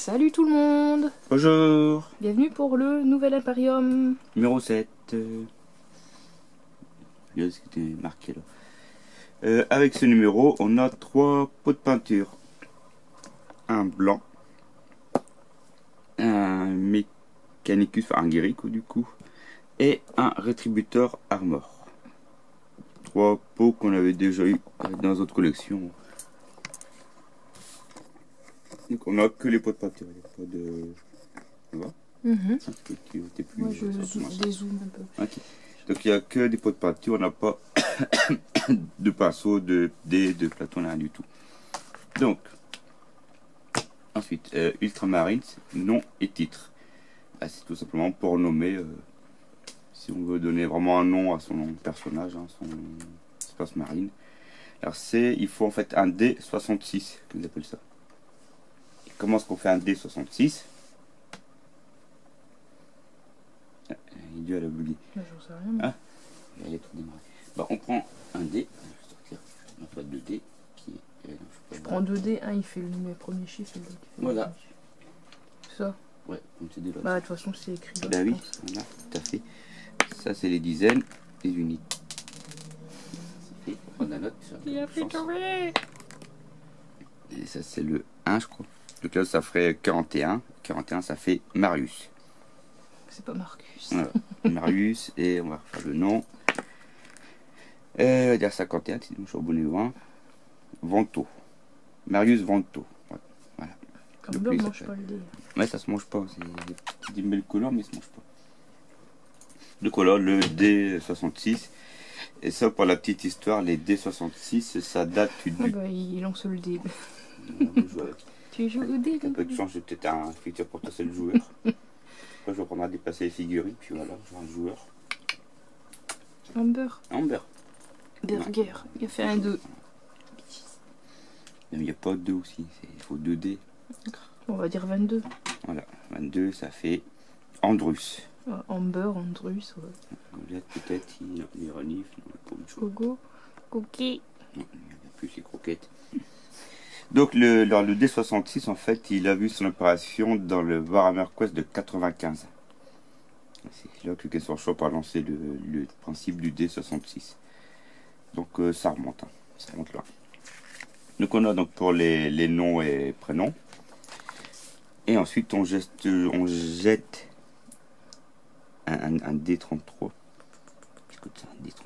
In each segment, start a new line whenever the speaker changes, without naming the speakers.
Salut tout le monde!
Bonjour.
Bienvenue pour le nouvel Imperium.
Numéro 7. Il y a ce qui était marqué là. Avec ce numéro, on a 3 pots de peinture. Un blanc. Un Mechanicus, enfin un Guérico du coup. Et un Rétributeur Armor. 3 pots qu'on avait déjà eu dans notre collection. Donc on a que les pots de peinture. Il n'y a pas de... Tu vois?
Moi je dézoome un peu.
Ok. Donc il n'y a que des pots de peinture, on n'a pas de pinceau, de dés, de plateau, rien du tout. Donc, ensuite, Ultramarines, nom et titre. Bah, c'est tout simplement pour nommer, si on veut donner vraiment un nom à son personnage, hein, son espace marine. Alors il faut en fait un D66, qu'ils appellent ça. Et comment est-ce qu'on fait un D66? Il a bugué.
J'en sais rien.
Ah, elle est trop démarrée. Bah, on prend un dé. Je vais sortir ma boîte de dés qui est.
Je prends 2 dés, un il fait le premier chiffre et l'autre il fait
voilà.
le premier chiffre. C'est ça?
Ouais, comme c'est des lots.
Bah de toute façon c'est écrit là.
Bah oui, voilà, tout à fait. Ça c'est les dizaines, les unités. C'est fait. On prend la note.
Il a fait tomber!
Et ça c'est le 1 je crois. Donc là ça ferait 41. 41 ça fait Marius.
C'est pas Marcus.
Voilà. Marius, et on va refaire le nom. On va dire 51, sinon je suis abonné au 1. Vento. Marius Vento. Ouais. Voilà.
Comme
Donc,
Beurre
lui,
mange pas le dé.
Ouais, ça se mange pas. C'est des petites belles couleurs, mais ça se mange pas. Donc voilà, le D66. Et ça, pour la petite histoire, les D66, ça date du.
Ah bah il lance le dé.
Joueur.
Tu joues au dé?
Un peu de chance, j'ai peut-être un futur pour tasser le joueur. Moi, je vais prendre à déplacer les figurines, puis voilà, j'ai un joueur.
Amber.
Amber.
Burger. Il a fait un 2.
Il n'y a pas 2 aussi, il faut 2 dés.
On va dire 22.
Voilà, 22, ça fait Andrus.
Amber, Andrus, ouais.
Goliath, peut-être, il renifle, non, pas autre chose.
Gogo. Cookie.
Non, il n'y a plus les croquettes. Donc le D66 en fait il a vu son opération dans le Warhammer Quest de 95. C'est là que Games Workshop a lancé le principe du D66. Donc ça remonte, hein. Ça remonte là. Donc on a donc pour les noms et prénoms. Et ensuite on jette un D33. Qu'est-ce que c'est un D33?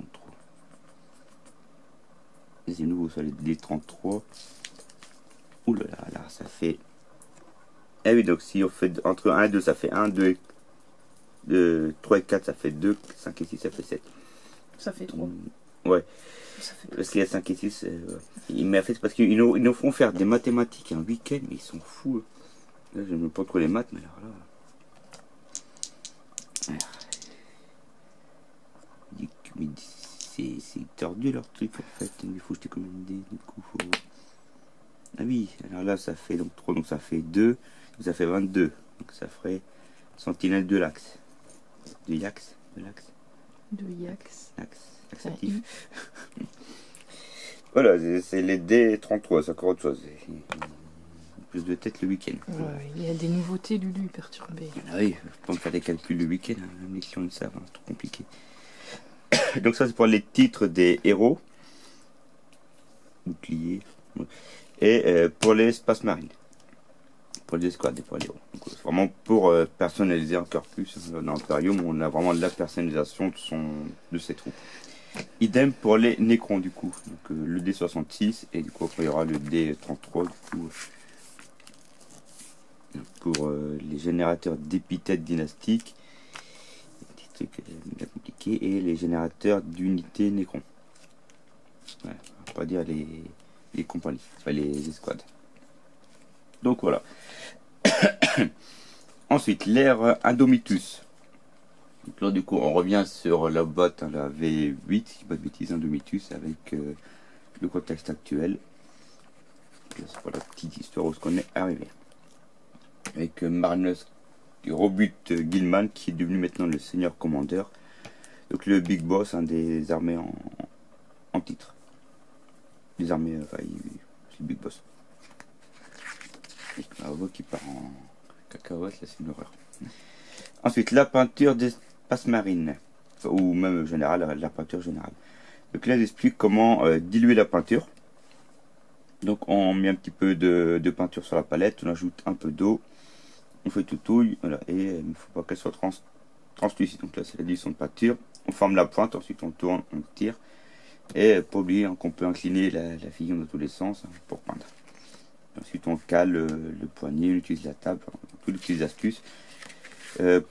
C'est nouveau ça, les D33. Ouh là là, ça fait... Eh oui, donc si on fait entre 1 et 2, ça fait 1, 2, 3 et 4, ça fait 2, 5 et 6, ça fait 7.
Ça fait 3.
Ouais.
Ça fait
Parce qu'il y a 5 et 6, il m'a fait parce qu'ils nous font faire des mathématiques un week-end, mais ils sont fous. Là, je n'aime pas trop les maths, mais alors là... C'est tordu leur truc en fait, il faut jeter comme une idée, du coup faut... Ah oui, alors là ça fait donc 3, donc ça fait 2, donc ça fait 22, donc ça ferait sentinelle de l'axe. De l'axe.
De Yax.
Laxatif. Voilà, c'est les D33, c'est encore autre chose. Plus de tête le week-end.
Ouais, il y a des nouveautés, Lulu, perturbé.
Ah oui, je peux me faire des calculs le week-end, hein, même les clients le savent, hein, c'est trop compliqué. Donc ça c'est pour les titres des héros. Bouclier. Et pour les espaces marines. Pour les escouades et pour les héros. C'est vraiment pour personnaliser encore plus. Dans l'Imperium, on a vraiment de la personnalisation de ses troupes. Idem pour les Nécrons du coup. Donc le D66 et du coup après il y aura le D33 du coup. Pour les générateurs d'épithètes dynastiques. Des trucs bien compliqués. Et les générateurs d'unités Nécrons. Ouais, on va pas dire les compagnies, enfin les escouades. Donc voilà. Ensuite, l'ère Indomitus. Donc là, du coup, on revient sur la botte, hein, la V8, si pas de bêtises, Indomitus, avec le contexte actuel. C'est pour la petite histoire où ce qu'on est arrivé. Avec Magnus Robut Gilman, qui est devenu maintenant le seigneur commandeur. Donc le big boss, hein, des armées en titre. Les armées, enfin, c'est le big boss. Et Bravo qui part Cacahuètes, là c'est une horreur. Ensuite, la peinture d'espace marine, ou même générale, la peinture générale. Donc là, j'explique comment diluer la peinture. Donc on met un petit peu de peinture sur la palette, on ajoute un peu d'eau, on fait tout touille, voilà, et il ne faut pas qu'elle soit translucide. Donc là c'est la dilution de peinture, on forme la pointe, ensuite on tourne, on tire, et pas oublier qu'on peut incliner la figure dans tous les sens pour peindre. Ensuite on cale le poignet, on utilise la table, toutes les petites astuces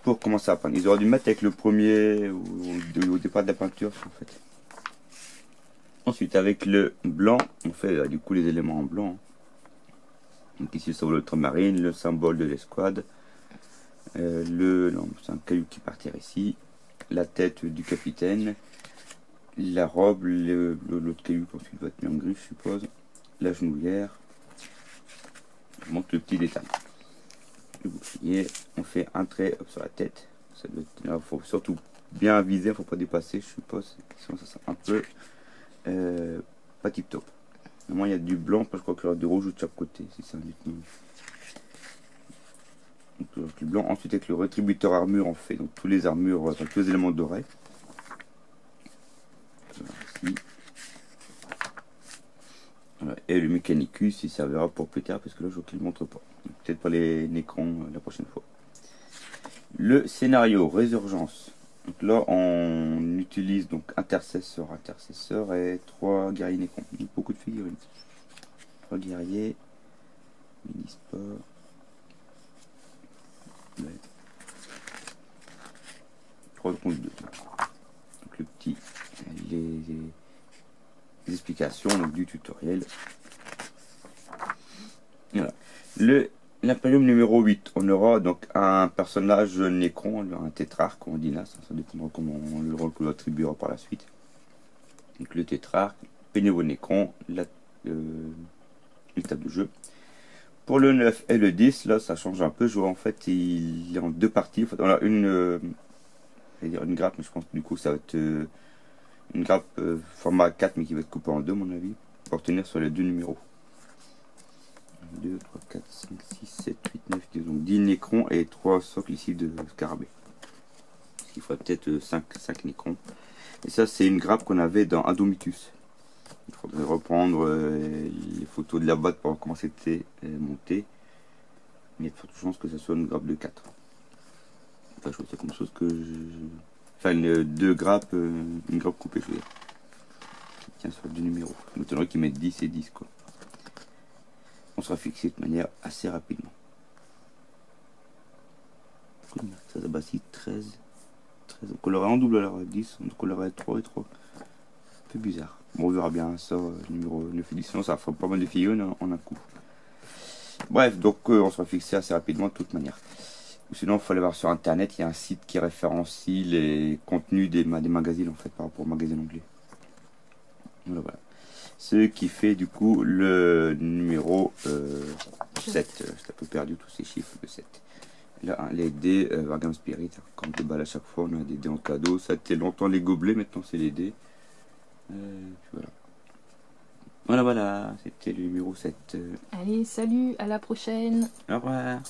pour commencer à peindre. Ils auraient dû mettre avec le premier au départ de la peinture en fait. Ensuite avec le blanc, on fait du coup les éléments en blanc. Donc ici le symbole ultramarine, le symbole de l'escouade, c'est un caillou qui partira ici, la tête du capitaine, la robe, l'autre caillou qu'ensuite va être mis en gris je suppose, la genouillère. Je montre le petit détail. Le bouclier, on fait un trait sur la tête. Il faut surtout bien viser, il ne faut pas dépasser, je suppose. Sinon ça sera un peu pas tip top. Normalement il y a du blanc, parce que je crois qu'il y aura du rouge de chaque côté. Si c'est un donc le blanc. Ensuite avec le rétributeur armure on fait donc tous les armures, tous les éléments dorés. Ici. Voilà. Et le Mechanicus il servira pour plus tard parce que là je vois qu'il ne montre pas. Peut-être pas les Necrons la prochaine fois. Le scénario résurgence. Donc là on utilise donc intercesseur et 3 guerriers Necrons. Beaucoup de figurines. 3 guerriers. Minisport. Ouais. 3 contre 2. Donc le petit. Les explications donc, du tutoriel. Voilà. L'Imperium numéro 8, on aura donc un personnage Necron, un tétrarque, on dit là, ça dépendra comment le rôle que l'on attribuera par la suite. Donc le tétrarque, Pénévo Necron, l'étape de jeu. Pour le 9 et le 10, là ça change un peu, je vois en fait il est en deux parties. En fait, on a une grappe, mais je pense que du coup ça va être une grappe format 4 mais qui va être coupée en deux à mon avis, pour tenir sur les deux numéros. 2, 3, 4, 5, 6, 7, 8, 9, 10, donc 10 Necrons et 3 socles ici de scarabée. Ce qui ferait peut-être 5 Necrons. Et ça c'est une grappe qu'on avait dans Indomitus. Il faudrait reprendre les photos de la boîte pour voir comment c'était monté. Mais il y a de fortes chances que ça soit une grappe de 4. Enfin je vois ça comme chose que enfin deux grappes, une grappe coupée je veux dire. Qui tient sur deux numéros. Je m'étonnerais qu'ils mettent 10 et 10 quoi. On sera fixé de manière assez rapidement. Ça va ici 13. On colorerait en double alors 10, on colorerait 3 et 3. Un peu bizarre. Bon, on verra bien ça, numéro 9 et 10, sinon ça fera pas mal de figurines en un coup. Bref, donc on sera fixé assez rapidement de toute manière. Ou sinon, il faut aller voir sur internet, il y a un site qui référencie les contenus des magazines en fait par rapport aux magazines anglais. Voilà. Ce qui fait du coup le numéro 7. J'ai un peu perdu tous ces chiffres de 7. Là, les dés Wargame Spirit, comme de balle à chaque fois, on a des dés en cadeau. Ça a été longtemps les gobelets, maintenant c'est les dés. Voilà. Voilà, c'était le numéro 7.
Allez, salut, à la prochaine.
Au revoir.